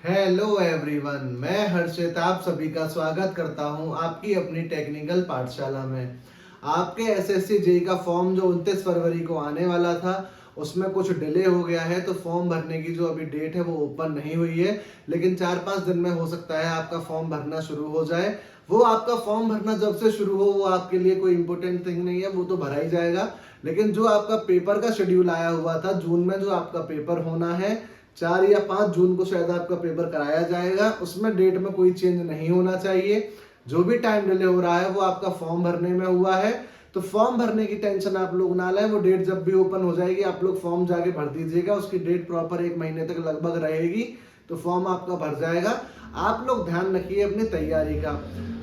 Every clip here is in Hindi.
हेलो एवरीवन, मैं हर्षित आप सभी का स्वागत करता हूं आपकी अपनी टेक्निकल पाठशाला में। आपके एसएससी जेई का फॉर्म जो 29 फरवरी को आने वाला था उसमें कुछ डिले हो गया है, तो फॉर्म भरने की जो अभी डेट है वो ओपन नहीं हुई है, लेकिन 4-5 दिन में हो सकता है आपका फॉर्म भरना शुरू हो जाए। वो आपका फॉर्म भरना जब से शुरू हो वो आपके लिए कोई इंपॉर्टेंट थिंग नहीं है, वो तो भरा ही जाएगा। लेकिन जो आपका पेपर का शेड्यूल आया हुआ था जून में, जो आपका पेपर होना है 4 या 5 जून को शायद आपका पेपर कराया जाएगा, उसमें डेट में कोई चेंज नहीं होना चाहिए। जो भी टाइम डिले हो रहा है वो आपका फॉर्म भरने में हुआ है, तो फॉर्म भरने की टेंशन आप लोग ना लें। वो डेट जब भी ओपन हो जाएगी आप लोग फॉर्म जाके भर दीजिएगा, उसकी डेट प्रॉपर 1 महीने तक लगभग रहेगी, तो फॉर्म आपका भर जाएगा। आप लोग ध्यान रखिए अपनी तैयारी का।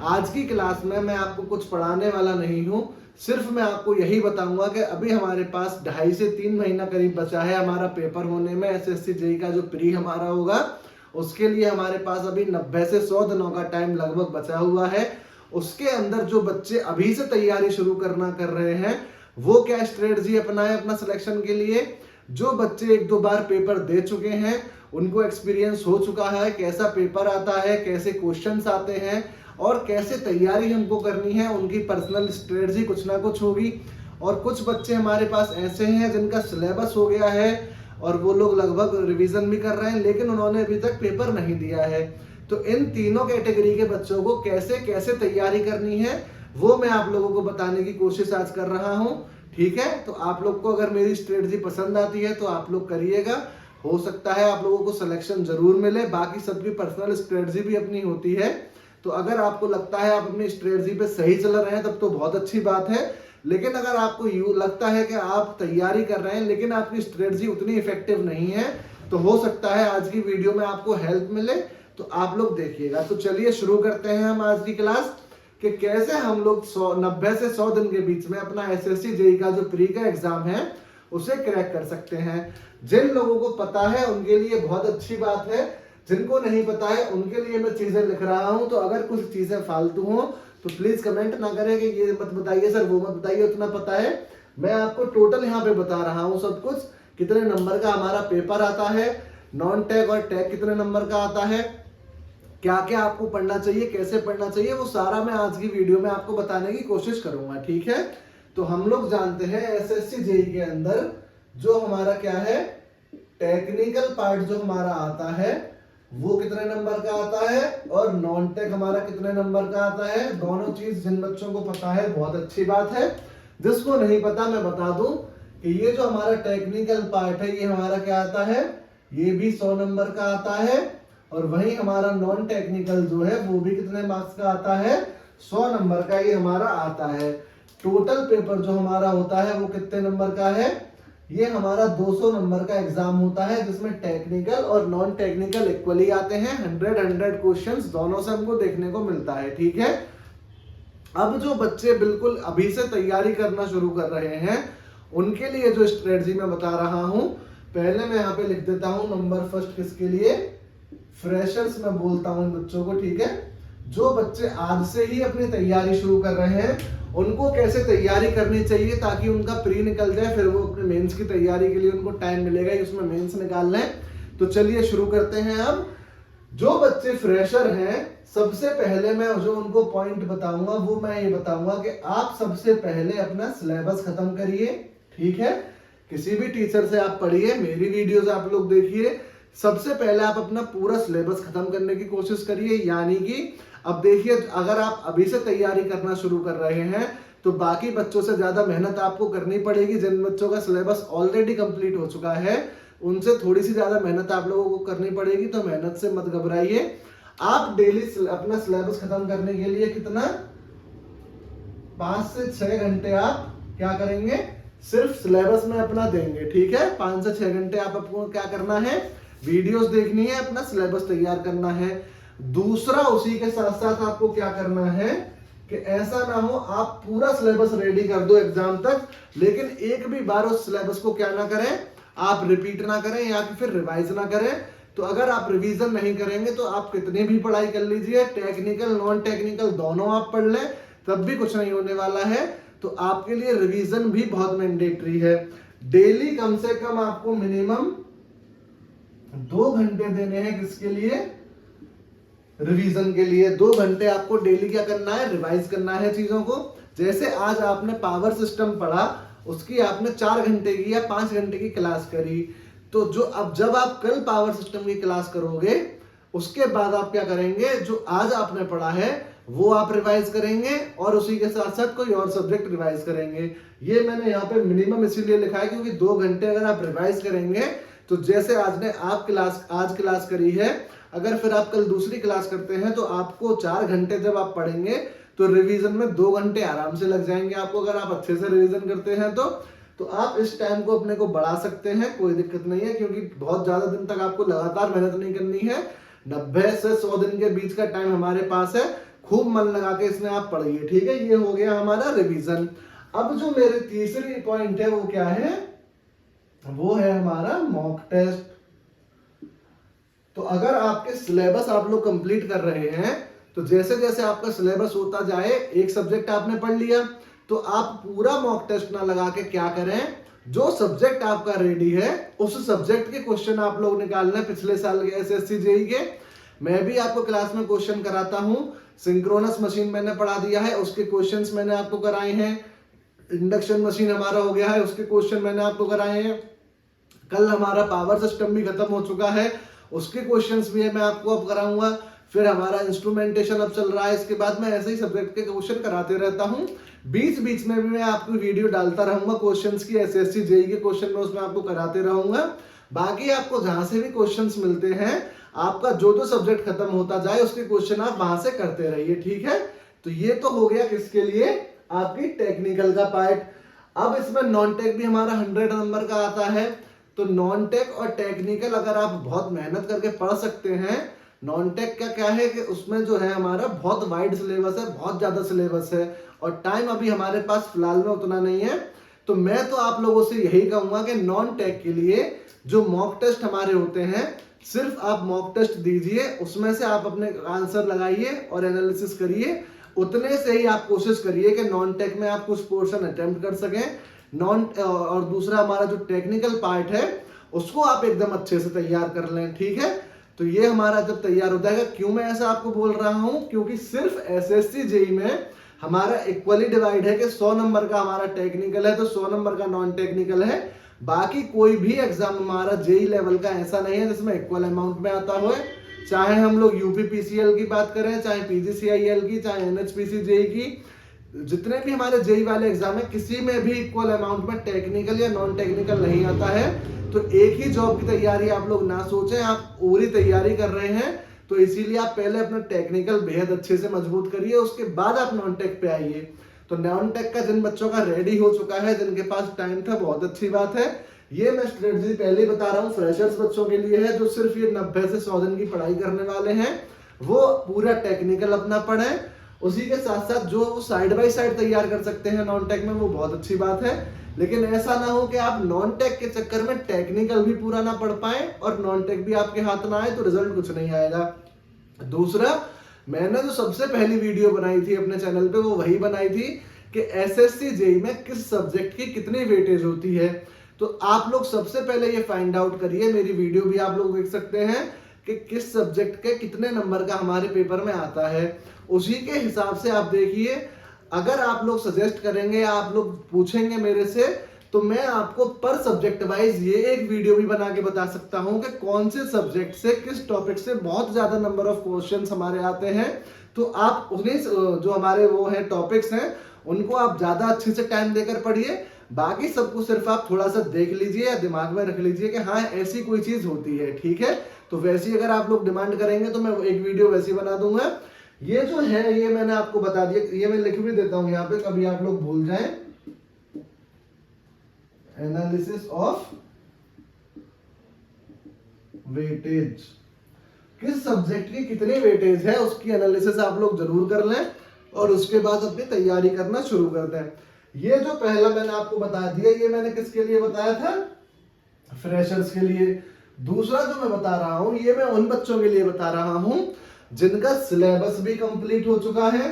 आज की क्लास में मैं आपको कुछ पढ़ाने वाला नहीं हूँ, सिर्फ मैं आपको यही बताऊंगा कि अभी हमारे पास 2.5 से 3 महीना करीब बचा है हमारा पेपर होने में। एसएससी जेई का जो प्री हमारा होगा उसके लिए हमारे पास अभी 90 से 100 दिनों का टाइम लगभग बचा हुआ है। उसके अंदर जो बच्चे अभी से तैयारी शुरू करना कर रहे हैं वो क्या स्ट्रेटजी अपनाएं अपना सिलेक्शन के लिए। जो बच्चे 1-2 बार पेपर दे चुके हैं, उनको एक्सपीरियंस हो चुका है कैसा पेपर आता है, कैसे क्वेश्चंस आते हैं और कैसे तैयारी हमको करनी है, उनकी पर्सनल स्ट्रेटजी कुछ ना कुछ होगी। और कुछ बच्चे हमारे पास ऐसे हैं जिनका सिलेबस हो गया है और वो लोग लगभग रिवीजन भी कर रहे हैं, लेकिन उन्होंने अभी तक पेपर नहीं दिया है। तो इन तीनों कैटेगरी के बच्चों को कैसे कैसे तैयारी करनी है वो मैं आप लोगों को बताने की कोशिश आज कर रहा हूं। ठीक है, तो आप लोग को अगर मेरी स्ट्रेटजी पसंद आती है तो आप लोग करिएगा। हो सकता है आप लोगों को सिलेक्शन जरूर मिले, बाकी सबकी पर्सनल स्ट्रेटजी भी अपनी होती है। तो अगर आपको लगता है आप अपनी स्ट्रेटजी पे सही चल रहे हैं तब तो बहुत अच्छी बात है। लेकिन अगर आपको यूं लगता है कि आप तैयारी कर रहे हैं लेकिन आपकी स्ट्रेटजी उतनी इफेक्टिव नहीं है, तो हो सकता है आज की वीडियो में आपको हेल्प मिले, तो आप लोग देखिएगा। तो चलिए शुरू करते हैं हम आज की क्लास कि कैसे हम लोग 90 से 100 दिन के बीच में अपना एसएससी जेई का जो प्री का एग्जाम है उसे क्रैक कर सकते हैं। जिन लोगों को पता है उनके लिए बहुत अच्छी बात है, जिनको नहीं पता है उनके लिए मैं चीजें लिख रहा हूं। तो अगर कुछ चीजें फालतू हो तो प्लीज कमेंट ना करें कि ये मत बताइए सर, वो मत बताइए, उतना पता है। मैं आपको टोटल यहाँ पे बता रहा हूँ सब कुछ, कितने नंबर का हमारा पेपर आता है, नॉन टैग और टैग कितने नंबर का आता है, क्या क्या आपको पढ़ना चाहिए, कैसे पढ़ना चाहिए, वो सारा मैं आज की वीडियो में आपको बताने की कोशिश करूंगा। ठीक है, तो हम लोग जानते हैं एसएससी जेई के अंदर जो हमारा क्या है, टेक्निकल पार्ट जो हमारा आता है वो कितने नंबर का आता है और नॉन टेक हमारा कितने नंबर का आता है। दोनों चीज जिन बच्चों को पता है बहुत अच्छी बात है, जिसको नहीं पता मैं बता दूं कि ये जो हमारा टेक्निकल पार्ट है ये हमारा क्या आता है, ये भी 100 नंबर का आता है। और वही हमारा नॉन टेक्निकल जो है वो भी कितने मार्क्स का आता है, 100 नंबर का ये हमारा आता है। टोटल पेपर जो हमारा होता है वो कितने नंबर का है, ये हमारा 200 नंबर का एग्जाम होता है, जिसमें टेक्निकल और नॉन टेक्निकल इक्वली आते हैं। 100 क्वेश्चंस दोनों से हमको देखने को मिलता है। ठीक है, अब जो बच्चे बिल्कुल अभी से तैयारी करना शुरू कर रहे हैं उनके लिए जो स्ट्रेटजी मैं बता रहा हूं, पहले मैं यहाँ पे लिख देता हूं नंबर फर्स्ट किसके लिए, फ्रेशर्स मैं बोलता हूं इन बच्चों को। ठीक है, जो बच्चे आज से ही अपनी तैयारी शुरू कर रहे हैं उनको कैसे तैयारी करनी चाहिए ताकि उनका प्री निकल जाए, फिर वो अपने मेंस की तैयारी के लिए उनको टाइम मिलेगा ही उसमें मेंस निकाल लें। तो चलिए शुरू करते हैं। अब जो बच्चे फ्रेशर हैं सबसे पहले मैं जो उनको पॉइंट बताऊंगा वो मैं ये बताऊंगा कि आप सबसे पहले अपना सिलेबस खत्म करिए। ठीक है, किसी भी टीचर से आप पढ़िए, मेरी वीडियोस आप लोग देखिए, सबसे पहले आप अपना पूरा सिलेबस खत्म करने की कोशिश करिए। यानी कि अब देखिए, अगर आप अभी से तैयारी करना शुरू कर रहे हैं तो बाकी बच्चों से ज्यादा मेहनत आपको करनी पड़ेगी। जिन बच्चों का सिलेबस ऑलरेडी कंप्लीट हो चुका है उनसे थोड़ी सी ज्यादा मेहनत आप लोगों को करनी पड़ेगी, तो मेहनत से मत घबराइए। आप डेली अपना सिलेबस खत्म करने के लिए कितना, 5 से 6 घंटे आप क्या करेंगे, सिर्फ सिलेबस में अपना देंगे। ठीक है, 5 से 6 घंटे आप आपको क्या करना है, वीडियोस देखनी है, अपना सिलेबस तैयार करना है। दूसरा, उसी के साथ साथ आपको क्या करना है कि ऐसा ना हो आप पूरा सिलेबस रेडी कर दो एग्जाम तक, लेकिन एक भी बार उस सिलेबस को क्या ना करें, आप रिपीट ना करें या फिर रिवाइज ना करें। तो अगर आप रिवीजन नहीं करेंगे तो आप कितनी भी पढ़ाई कर लीजिए, टेक्निकल नॉन टेक्निकल दोनों आप पढ़ लें, तब भी कुछ नहीं होने वाला है। तो आपके लिए रिवीजन भी बहुत मैंडेटरी है। डेली कम से कम आपको मिनिमम 2 घंटे देने हैं किसके लिए, रिवीजन के लिए। 2 घंटे आपको डेली क्या करना है, रिवाइज करना है चीजों को। जैसे आज आपने पावर सिस्टम पढ़ा, उसकी आपने 4 घंटे की या 5 घंटे की क्लास करी, तो जो अब जब आप कल पावर सिस्टम की क्लास करोगे, उसके बाद आप क्या करेंगे, जो आज आपने पढ़ा है वो आप रिवाइज करेंगे और उसी के साथ साथ कोई और सब्जेक्ट रिवाइज करेंगे। ये मैंने यहाँ पे मिनिमम इसीलिए लिखा है क्योंकि 2 घंटे अगर आप रिवाइज करेंगे तो जैसे आज क्लास करी है, अगर फिर आप कल दूसरी क्लास करते हैं तो आपको 4 घंटे जब आप पढ़ेंगे तो रिवीजन में 2 घंटे आराम से लग जाएंगे आपको, अगर आप अच्छे से रिवीजन करते हैं तो आप इस टाइम को अपने को बढ़ा सकते हैं, कोई दिक्कत नहीं है। क्योंकि बहुत ज्यादा दिन तक आपको लगातार मेहनत नहीं करनी है, 90 से 100 दिन के बीच का टाइम हमारे पास है, खूब मन लगा के इसमें आप पढ़िए, ठीक है। ये हो गया हमारा रिवीजन। अब जो मेरे तीसरी पॉइंट है वो क्या है, वो है हमारा मॉक टेस्ट। तो अगर आपके सिलेबस आप लोग कंप्लीट कर रहे हैं तो जैसे जैसे आपका सिलेबस होता जाए, एक सब्जेक्ट आपने पढ़ लिया तो आप पूरा मॉक टेस्ट ना लगा के क्या करें, जो सब्जेक्ट आपका रेडी है उस सब्जेक्ट के क्वेश्चन आप लोग निकालना है पिछले साल के एसएससी जेईई के। मैं भी आपको क्लास में क्वेश्चन कराता हूं, सिंक्रोनस मशीन मैंने पढ़ा दिया है, उसके क्वेश्चंस मैंने आपको कराए हैं। इंडक्शन मशीन हमारा हो गया है, उसके क्वेश्चन मैंने आपको कराए हैं। कल हमारा पावर सिस्टम भी खत्म हो चुका है, उसके क्वेश्चंस भी है मैं आपको अब कराऊंगा। फिर हमारा इंस्ट्रूमेंटेशन अब चल रहा है, इसके बाद मैं ऐसे ही सब्जेक्ट के क्वेश्चन कराते रहता हूं। बीच बीच में भी मैं आपको वीडियो डालता रहूंगा क्वेश्चंस की, एसएससी जेईई के क्वेश्चन में उसमें आपको कराते रहूंगा। बाकी आपको जहां से भी क्वेश्चंस मिलते हैं, आपका जो जो सब्जेक्ट खत्म होता जाए उसके क्वेश्चन आप वहां से करते रहिए, ठीक है। तो ये तो हो गया किसके लिए, आपकी टेक्निकल का पार्ट। अब इसमें नॉन टेक भी हमारा 100 नंबर का आता है। तो नॉन टेक और टेक्निकल अगर आप बहुत मेहनत करके पढ़ सकते हैं, नॉन टेक का क्या है कि उसमें जो है हमारा बहुत वाइड सिलेबस है, बहुत ज्यादा सिलेबस है और टाइम अभी हमारे पास फिलहाल में उतना नहीं है। तो मैं तो आप लोगों से यही कहूंगा कि नॉन टेक के लिए जो मॉक टेस्ट हमारे होते हैं, सिर्फ आप मॉक टेस्ट दीजिए, उसमें से आप अपने आंसर लगाइए और एनालिसिस करिए। उतने से ही आप कोशिश करिए कि नॉन टेक में आप कुछ पोर्शन अटेम्प्ट कर सकें। और दूसरा हमारा जो टेक्निकल पार्ट है उसको आप एकदम अच्छे से तैयार कर लें, ठीक है। तो ये हमारा जब तैयार हो जाएगा, क्यों मैं ऐसा आपको बोल रहा हूं, क्योंकि सिर्फ एसएससी जेईई में हमारा इक्वली डिवाइड है कि 100 नंबर का हमारा टेक्निकल है तो 100 नंबर का नॉन टेक्निकल है। बाकी कोई भी एग्जाम हमारा जेईई लेवल का ऐसा नहीं है जिसमें इक्वल अमाउंट में आता हो, चाहे हम लोग यूपीपीसीएल की बात करें, चाहे पीजीसीआईएल की, चाहे एनएचपीसी जेईई की, जितने भी हमारे जेईई वाले एग्जाम है, किसी में भी इक्वल अमाउंट में टेक्निकल या नॉन टेक्निकल नहीं आता है। तो एक ही जॉब की तैयारी आप लोग ना सोचें, आप पूरी तैयारी कर रहे हैं तो इसीलिए आप पहले अपना टेक्निकल बेहद अच्छे से मजबूत करिए, उसके बाद आप नॉन टेक पे आइए। तो नॉन टेक का जिन बच्चों का रेडी हो चुका है, जिनके पास टाइम था, बहुत अच्छी बात है। ये मैं स्ट्रेटजी पहले ही बता रहा हूँ, फ्रेशर्स बच्चों के लिए है जो सिर्फ ये 90 से 100 दिन की पढ़ाई करने वाले हैं, वो पूरा टेक्निकल अपना पढ़ें। उसी के साथ साथ जो साइड बाय साइड तैयार कर सकते हैं नॉन टेक में, वो बहुत अच्छी बात है। लेकिन ऐसा ना हो कि आप नॉन टेक के चक्कर में टेक्निकल भी पूरा ना पढ़ पाए और नॉन टेक भी आपके हाथ ना आए, तो रिजल्ट कुछ नहीं आएगा। दूसरा, मैंने जो सबसे पहली वीडियो बनाई थी अपने चैनल पे, वो वही बनाई थी कि एसएससी जेईई में किस सब्जेक्ट की कितनी वेटेज होती है। तो आप लोग सबसे पहले ये फाइंड आउट करिए, मेरी वीडियो भी आप लोग देख सकते हैं कि किस सब्जेक्ट के कितने नंबर का हमारे पेपर में आता है। उसी के हिसाब से आप देखिए, अगर आप लोग सजेस्ट करेंगे, आप लोग पूछेंगे मेरे से, तो मैं आपको पर सब्जेक्ट वाइज ये एक वीडियो भी बना के बता सकता हूं कि कौन से सब्जेक्ट से, किस टॉपिक से बहुत ज्यादा नंबर ऑफ क्वेश्चंस हमारे आते हैं। तो आप उन्हीं जो हमारे वो हैं टॉपिक्स हैं, उनको आप ज्यादा अच्छे से टाइम देकर पढ़िए। बाकी सबको सिर्फ आप थोड़ा सा देख लीजिए या दिमाग में रख लीजिए कि हाँ ऐसी कोई चीज होती है, ठीक है। तो वैसी अगर आप लोग डिमांड करेंगे तो मैं एक वीडियो वैसी बना दूंगा। ये जो है ये मैंने आपको बता दिया, ये मैं लिख भी देता हूं यहाँ पे, कभी आप लोग भूल जाएं। एनालिसिस ऑफ वेटेज, किस सब्जेक्ट की कितनी वेटेज है उसकी एनालिसिस आप लोग जरूर कर लें और उसके बाद अपनी तैयारी करना शुरू कर दें। ये जो पहला मैंने आपको बता दिया, ये मैंने किसके लिए बताया था, फ्रेशर्स के लिए। दूसरा जो मैं बता रहा हूं, ये मैं उन बच्चों के लिए बता रहा हूं जिनका सिलेबस भी कंप्लीट हो चुका है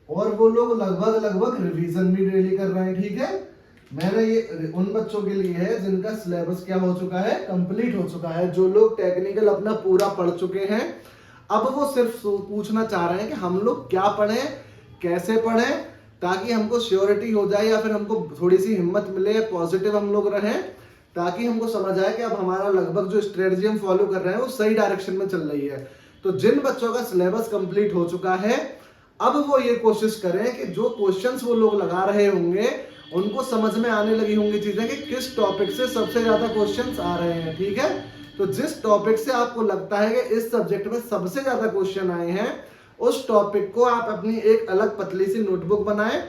और वो लोग लगभग रिवीजन भी डेली कर रहे हैं, ठीक है। मैंने ये उन बच्चों के लिए है जिनका सिलेबस क्या हो चुका है, कंप्लीट हो चुका है, जो लोग टेक्निकल अपना पूरा पढ़ चुके हैं। अब वो सिर्फ पूछना चाह रहे हैं कि हम लोग क्या पढ़ें, कैसे पढ़ें, ताकि हमको श्योरिटी हो जाए या फिर हमको थोड़ी सी हिम्मत मिले, पॉजिटिव हम लोग रहें, ताकि हमको समझ आए कि अब हमारा लगभग जो स्ट्रेटजी हम फॉलो कर रहे हैं वो सही डायरेक्शन में चल रही है। तो जिन बच्चों का सिलेबस कंप्लीट हो चुका है, अब वो ये कोशिश करें कि जो क्वेश्चंस वो लोग लगा रहे होंगे उनको समझ में आने लगी होंगी चीजें कि किस टॉपिक से सबसे ज्यादा क्वेश्चंस आ रहे हैं। ठीक है, तो जिस टॉपिक से आपको लगता है कि इस सब्जेक्ट में सबसे ज्यादा क्वेश्चन आए हैं, उस टॉपिक को आप अपनी एक अलग पतली सी नोटबुक बनाएं।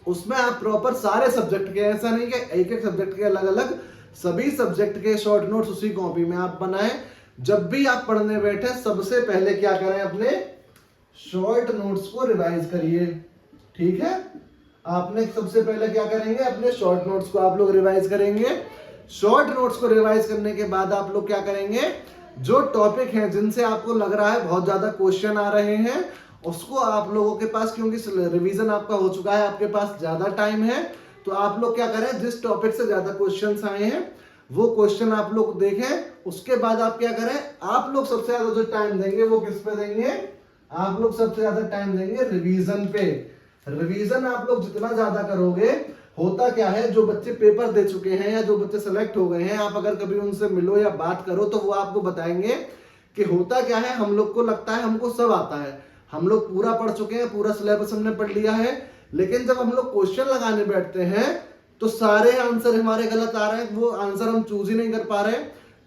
उसमें आप प्रॉपर सारे सब्जेक्ट के, ऐसा नहीं कि एक एक सब्जेक्ट के अलग अलग, सभी सब्जेक्ट के शॉर्ट नोट्स उसी कॉपी में आप बनाएं। जब भी आप पढ़ने बैठे सबसे पहले क्या करें, अपने शॉर्ट नोट्स को रिवाइज करिए। ठीक है, आपने सबसे पहले क्या करेंगे, अपने शॉर्ट नोट्स को आप लोग रिवाइज करेंगे। शॉर्ट नोट्स को रिवाइज करने के बाद आप लोग क्या करेंगे, जो टॉपिक हैं जिनसे आपको लग रहा है बहुत ज्यादा क्वेश्चन आ रहे हैं, उसको आप लोगों के पास, क्योंकि रिवीजन आपका हो चुका है, आपके पास ज्यादा टाइम है, तो आप लोग क्या करें, जिस टॉपिक से ज्यादा क्वेश्चंस आए हैं वो क्वेश्चन आप लोग देखें। उसके बाद आप क्या करें, आप लोग सबसे ज्यादा जो टाइम देंगे वो किस पे देंगे, आप लोग सबसे ज्यादा टाइम देंगे रिवीजन पे। रिवीजन आप लोग जितना ज्यादा करोगे, होता क्या है, जो बच्चे पेपर दे चुके हैं या जो बच्चे सेलेक्ट हो गए हैं, आप अगर कभी उनसे मिलो या बात करो तो वो आपको बताएंगे कि होता क्या है, हम लोग को लगता है हमको सब आता है, हम लोग पूरा पढ़ चुके हैं, पूरा सिलेबस हमने पढ़ लिया है, लेकिन जब हम लोग क्वेश्चन लगाने बैठते हैं तो सारे आंसर हमारे गलत आ रहे हैं, वो आंसर हम चूज ही नहीं कर पा रहे।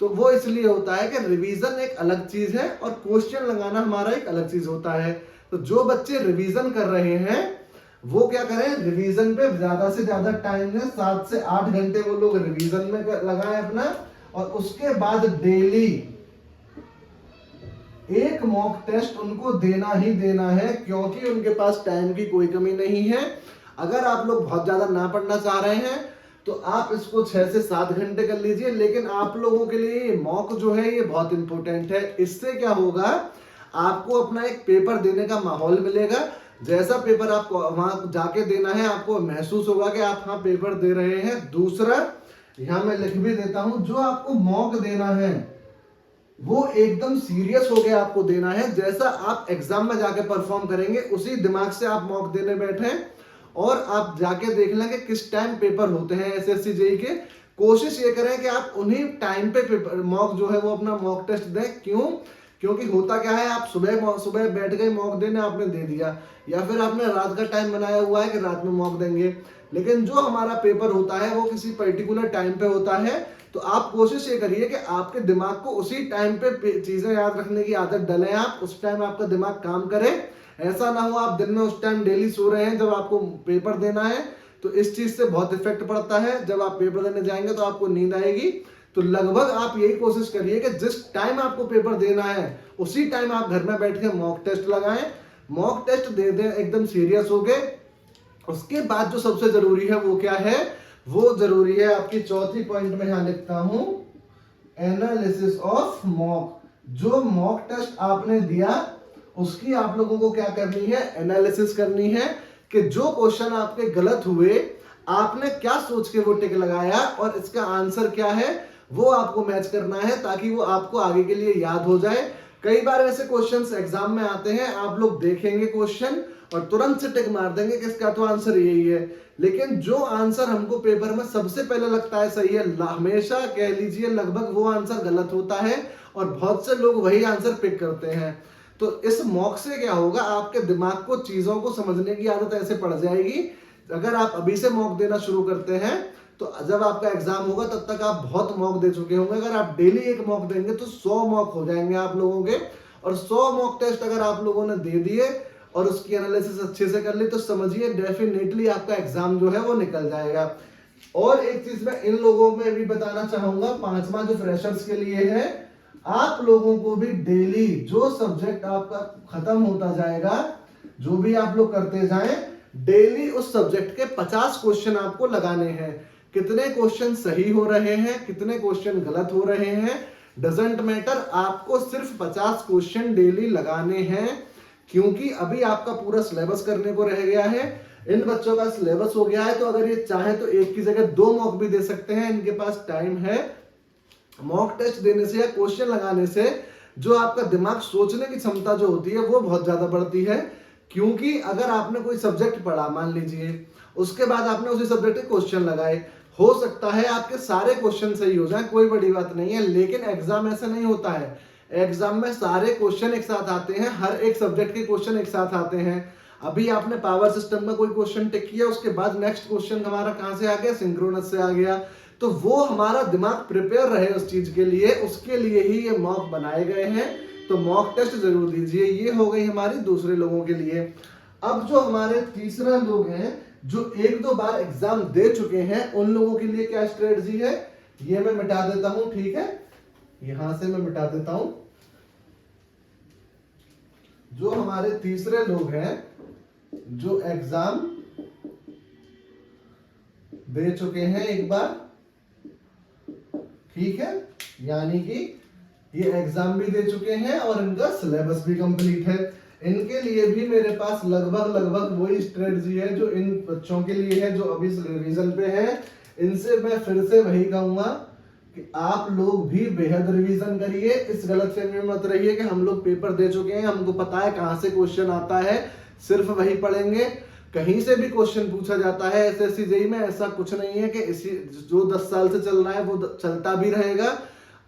तो वो इसलिए होता है कि रिवीजन एक अलग चीज है और क्वेश्चन लगाना हमारा एक अलग चीज होता है। तो जो बच्चे रिवीजन कर रहे हैं वो क्या करें, रिवीजन पे ज्यादा से ज्यादा टाइम दें, 7 से 8 घंटे वो लोग रिवीजन में लगाएं अपना, और उसके बाद डेली एक मॉक टेस्ट उनको देना ही देना है, क्योंकि उनके पास टाइम की कोई कमी नहीं है। अगर आप लोग बहुत ज्यादा ना पढ़ना चाह रहे हैं तो आप इसको 6 से 7 घंटे कर लीजिए, लेकिन आप लोगों के लिए ये मॉक जो है ये बहुत इंपॉर्टेंट है। इससे क्या होगा, आपको अपना एक पेपर देने का माहौल मिलेगा। जैसा पेपर आपको वहां जाके देना है, आपको महसूस होगा कि आप हाँ पेपर दे रहे हैं। दूसरा, यहां मैं लिख भी देता हूं, जो आपको मॉक देना है वो एकदम सीरियस होके आपको देना है। जैसा आप एग्जाम में जाके परफॉर्म करेंगे उसी दिमाग से आप मॉक देने बैठे, और आप जाके देख लें कि किस टाइम पेपर होते हैं एसएससी जेईई के। कोशिश ये करें कि आप उन्हीं टाइम पे पेपर मॉक जो है वो अपना मॉक टेस्ट दें। क्यों, क्योंकि होता क्या है, आप सुबह बैठ गए मॉक देने, आपने दे दिया, या फिर आपने रात का टाइम बनाया हुआ है कि रात में मॉक देंगे, लेकिन जो हमारा पेपर होता है वो किसी पर्टिकुलर टाइम पे होता है। तो आप कोशिश ये करिए कि आपके दिमाग को उसी टाइम पे चीजें याद रखने की आदत डलें, आप उस टाइम आपका दिमाग काम करे। ऐसा ना हो आप दिन में उस टाइम डेली सो रहे हैं जब आपको पेपर देना है, तो इस चीज से बहुत इफेक्ट पड़ता है। जब आप पेपर देने जाएंगे तो आपको नींद आएगी। तो लगभग आप यही कोशिश करिए कि जिस टाइम आपको पेपर देना है उसी टाइम आप घर में बैठ के मॉक टेस्ट लगाएं, मॉक टेस्ट दे दें एकदम सीरियस हो गए। उसके बाद जो सबसे जरूरी है वो क्या है, वो जरूरी है आपकी चौथी पॉइंट में यहां लिखता हूं, एनालिसिस ऑफ मॉक। जो मॉक टेस्ट आपने दिया उसकी आप लोगों को क्या करनी है, एनालिसिस करनी है कि जो क्वेश्चन आपके गलत हुए आपने क्या सोच के वो टिक लगाया और इसका आंसर क्या है वो आपको मैच करना है, ताकि वो आपको आगे के लिए याद हो जाए। कई बार ऐसे क्वेश्चंस एग्जाम में आते हैं, आप लोग देखेंगे क्वेश्चन और तुरंत से टिक मार देंगे कि इसका तो आंसर यही है, लेकिन जो आंसर हमको पेपर में सबसे पहले लगता है सही है, हमेशा कह लीजिए लगभग वो आंसर गलत होता है, और बहुत से लोग वही आंसर पिक करते हैं। तो इस मॉक से क्या होगा, आपके दिमाग को चीजों को समझने की आदत ऐसे पड़ जाएगी। अगर आप अभी से मॉक देना शुरू करते हैं तो जब आपका एग्जाम होगा तब तक आप बहुत मॉक दे चुके होंगे। अगर आप डेली एक मॉक देंगे तो 100 मॉक हो जाएंगे आप लोगों के, और 100 मॉक टेस्ट अगर आप लोगों ने दे दिए और उसकी एनालिसिस अच्छे से कर ली तो समझिए डेफिनेटली आपका एग्जाम जो है वो निकल जाएगा। और एक चीज मैं इन लोगों में भी बताना चाहूंगा, 5वां जो फ्रेशर्स के लिए है, आप लोगों को भी डेली जो सब्जेक्ट आपका खत्म होता जाएगा, जो भी आप लोग करते जाएं, डेली उस सब्जेक्ट के 50 क्वेश्चन आपको लगाने हैं। कितने क्वेश्चन सही हो रहे हैं, कितने क्वेश्चन गलत हो रहे हैं, डजंट मैटर, आपको सिर्फ 50 क्वेश्चन डेली लगाने हैं, क्योंकि अभी आपका पूरा सिलेबस करने को रह गया है। इन बच्चों का सिलेबस हो गया है, तो अगर ये चाहे तो एक की जगह 2 मॉक भी दे सकते हैं, इनके पास टाइम है। मॉक टेस्ट देने से या क्वेश्चन लगाने से जो आपका दिमाग सोचने की क्षमता जो होती है वो बहुत ज्यादा बढ़ती है। क्योंकि अगर आपने कोई सब्जेक्ट पढ़ा, मान लीजिए, उसके बाद आपने उसी सब्जेक्ट के क्वेश्चन लगाए, हो सकता है आपके सारे क्वेश्चन सही हो जाए, कोई बड़ी बात नहीं है, लेकिन एग्जाम ऐसा नहीं होता है। एग्जाम में सारे क्वेश्चन एक साथ आते हैं, हर एक सब्जेक्ट के क्वेश्चन एक साथ आते हैं। अभी आपने पावर सिस्टम में कोई क्वेश्चन टिक किया, उसके बाद नेक्स्ट क्वेश्चन हमारा कहां से आ गया, सिंक्रोनस से आ गया। तो वो हमारा दिमाग प्रिपेयर रहे उस चीज के लिए, उसके लिए ही ये मॉक बनाए गए हैं। तो मॉक टेस्ट जरूर दीजिए। ये हो गई हमारी दूसरे लोगों के लिए। अब जो हमारे तीसरा लोग हैं जो 1-2 बार एग्जाम दे चुके हैं, उन लोगों के लिए क्या स्ट्रेटजी है, ये मैं मिटा देता हूं, ठीक है, यहां से मैं मिटा देता हूं। जो हमारे तीसरे लोग हैं जो एग्जाम दे चुके हैं एक बार, ठीक है, यानी कि ये एग्जाम भी दे चुके हैं और इनका सिलेबस भी कंप्लीट है, इनके लिए भी मेरे पास लगभग वही स्ट्रेटजी है जो इन बच्चों के लिए है जो अभी रिवीजन पे है। इनसे मैं फिर से वही कहूंगा कि आप लोग भी बेहद रिवीजन करिए। इस गलतफहमी में मत रहिए कि हम लोग पेपर दे चुके हैं, हमको पता है कहां से क्वेश्चन आता है, सिर्फ वही पढ़ेंगे। कहीं से भी क्वेश्चन पूछा जाता है एसएससी जेईई में, ऐसा कुछ नहीं है कि इसी जो 10 साल से चल रहा है वो चलता भी रहेगा,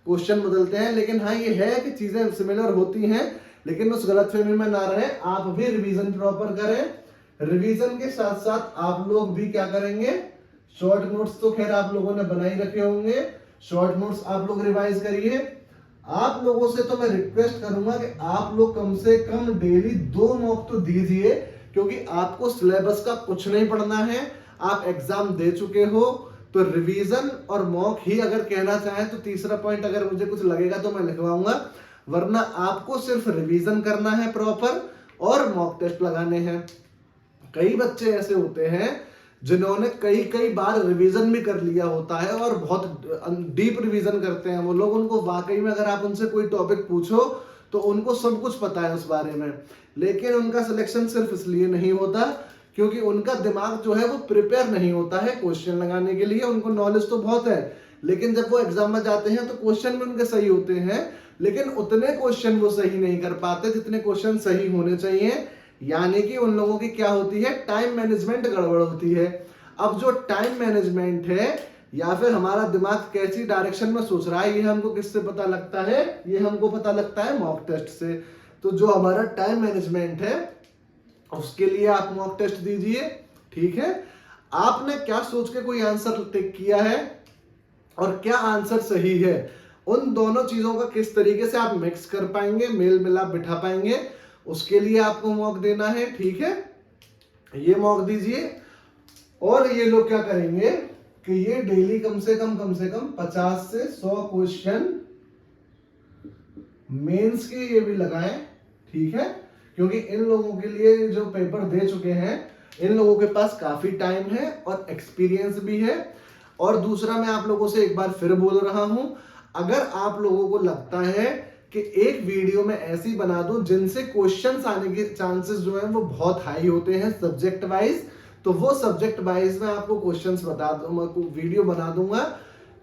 क्वेश्चन बदलते हैं, लेकिन हाँ ये है कि चीजें सिमिलर होती हैं। लेकिन उस गलतफहमी में ना रहे, आप भी रिवीजन प्रॉपर करें। रिवीजन के साथ साथ आप लोग भी क्या करेंगे, शॉर्ट नोट्स तो खैर आप लोगों ने बनाई रखे होंगे, शॉर्ट नोट्स आप लोग रिवाइज करिए। आप लोगों से तो मैं रिक्वेस्ट करूंगा कि आप लोग कम से कम डेली 2 मॉक तो दीजिए, क्योंकि आपको सिलेबस का कुछ नहीं पढ़ना है, आप एग्जाम दे चुके हो। तो रिवीजन और मॉक ही अगर कहना चाहें तो तीसरा पॉइंट अगर मुझे कुछ लगेगा तो मैं लिखवाऊंगा, वरना आपको सिर्फ रिवीजन करना है प्रॉपर और मॉक टेस्ट लगाने हैं। कई बच्चे ऐसे होते हैं जिन्होंने कई बार रिवीजन भी कर लिया होता है और बहुत डीप रिवीजन करते हैं वो लोग, उनको वाकई में अगर आप उनसे कोई टॉपिक पूछो तो उनको सब कुछ पता है उस बारे में, लेकिन उनका सिलेक्शन सिर्फ इसलिए नहीं होता क्योंकि उनका दिमाग जो है वो प्रिपेयर नहीं होता है क्वेश्चन लगाने के लिए। उनको नॉलेज तो बहुत है, लेकिन जब वो एग्जाम में जाते हैं तो क्वेश्चन भी उनके सही होते हैं, लेकिन उतने क्वेश्चन वो सही नहीं कर पाते जितने क्वेश्चन सही होने चाहिए। यानी कि उन लोगों की क्या होती है, टाइम मैनेजमेंट गड़बड़ होती है। अब जो टाइम मैनेजमेंट है या फिर हमारा दिमाग कैसी डायरेक्शन में सोच रहा है, ये हमको किससे पता लगता है, ये हमको पता लगता है मॉक टेस्ट से। तो जो हमारा टाइम मैनेजमेंट है उसके लिए आप मॉक टेस्ट दीजिए, ठीक है। आपने क्या सोच के कोई आंसर टिक किया है और क्या आंसर सही है, उन दोनों चीजों का किस तरीके से आप मिक्स कर पाएंगे, मेल मिलाप बिठा पाएंगे, उसके लिए आपको मॉक देना है, ठीक है। ये मॉक दीजिए और ये लोग क्या करेंगे कि ये डेली कम से कम 50 से 100 क्वेश्चन मेंस के ये भी लगाएं, ठीक है, क्योंकि इन लोगों के लिए जो पेपर दे चुके हैं इन लोगों के पास काफी टाइम है और एक्सपीरियंस भी है। और दूसरा मैं आप लोगों से एक बार फिर बोल रहा हूं, अगर आप लोगों को लगता है कि एक वीडियो में ऐसी बना दूं जिनसे क्वेश्चंस आने के चांसेस जो है वो बहुत हाई होते हैं सब्जेक्ट वाइज, तो वो सब्जेक्ट वाइज में आपको क्वेश्चंस बता दूंगा, वीडियो बना दूंगा।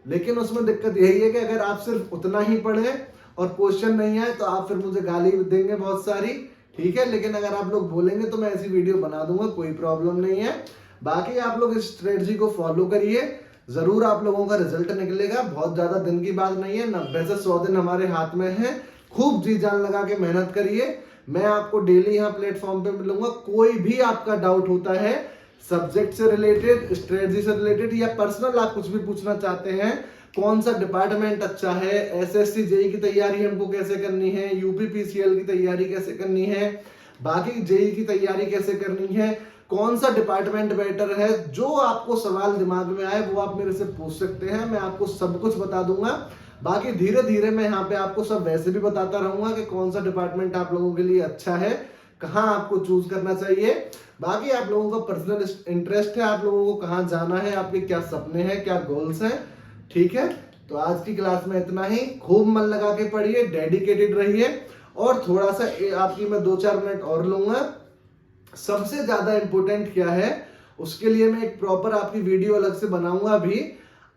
लेकिन उसमें दिक्कत यही है कि अगर आप सिर्फ उतना ही पढ़े और क्वेश्चन नहीं आए तो आप फिर मुझे गाली देंगे बहुत सारी, ठीक है। लेकिन अगर आप लोग बोलेंगे तो मैं ऐसी वीडियो बना दूंगा, कोई प्रॉब्लम नहीं है। बाकी आप लोग इस स्ट्रेटजी को फॉलो करिए, जरूर आप लोगों का रिजल्ट निकलेगा। बहुत ज्यादा दिन की बात नहीं है, 90 से 100 दिन हमारे हाथ में है। खूब जी जान लगा के मेहनत करिए। मैं आपको डेली यहाँ प्लेटफॉर्म पे मिलूंगा। कोई भी आपका डाउट होता है सब्जेक्ट से रिलेटेड, स्ट्रेटजी से रिलेटेड या पर्सनल आप कुछ भी पूछना चाहते हैं, कौन सा डिपार्टमेंट अच्छा है, एसएससी जेईई की तैयारी हमको कैसे करनी है, यूपीपीसीएल की तैयारी कैसे करनी है, बाकी जेईई की तैयारी कैसे करनी है, कौन सा डिपार्टमेंट बेटर है, जो आपको सवाल दिमाग में आए वो आप मेरे से पूछ सकते हैं, मैं आपको सब कुछ बता दूंगा। बाकी धीरे धीरे मैं यहाँ पे आपको सब वैसे भी बताता रहूंगा कि कौन सा डिपार्टमेंट आप लोगों के लिए अच्छा है, कहाँ आपको चूज करना चाहिए। बाकी आप लोगों का पर्सनल इंटरेस्ट है, आप लोगों को कहाँ जाना है, आपके क्या सपने हैं, क्या गोल्स हैं, ठीक है। तो आज की क्लास में इतना ही। खूब मन लगा के पढ़िए, डेडिकेटेड रहिए और थोड़ा सा आपकी मैं 2-4 मिनट और लूंगा। सबसे ज्यादा इंपॉर्टेंट क्या है उसके लिए मैं एक प्रॉपर आपकी वीडियो अलग से बनाऊंगा भी।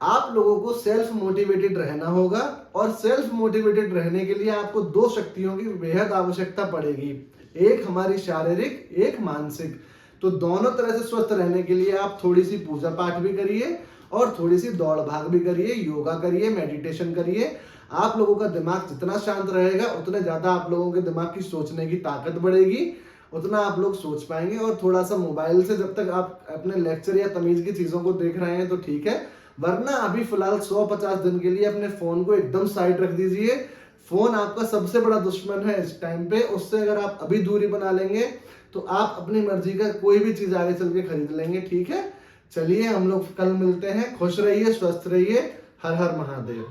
आप लोगों को सेल्फ मोटिवेटेड रहना होगा, और सेल्फ मोटिवेटेड रहने के लिए आपको दो शक्तियों की बेहद आवश्यकता पड़ेगी, एक हमारी शारीरिक, एक मानसिक। तो दोनों तरह से स्वस्थ रहने के लिए आप थोड़ी सी पूजा पाठ भी करिए और थोड़ी सी दौड़ भाग भी करिए, योगा करिए, मेडिटेशन करिए। आप लोगों का दिमाग जितना शांत रहेगा उतना ज्यादा आप लोगों के दिमाग की सोचने की ताकत बढ़ेगी, उतना आप लोग सोच पाएंगे। और थोड़ा सा मोबाइल से जब तक आप अपने लेक्चर या तमीज की चीजों को देख रहे हैं तो ठीक है, वरना अभी फिलहाल 150 दिन के लिए अपने फोन को एकदम साइड रख दीजिए। फोन आपका सबसे बड़ा दुश्मन है इस टाइम पे, उससे अगर आप अभी दूरी बना लेंगे तो आप अपनी मर्जी का कोई भी चीज आगे चल के खरीद लेंगे। ठीक है, चलिए हम लोग कल मिलते हैं। खुश रहिए, स्वस्थ रहिए। हर हर महादेव।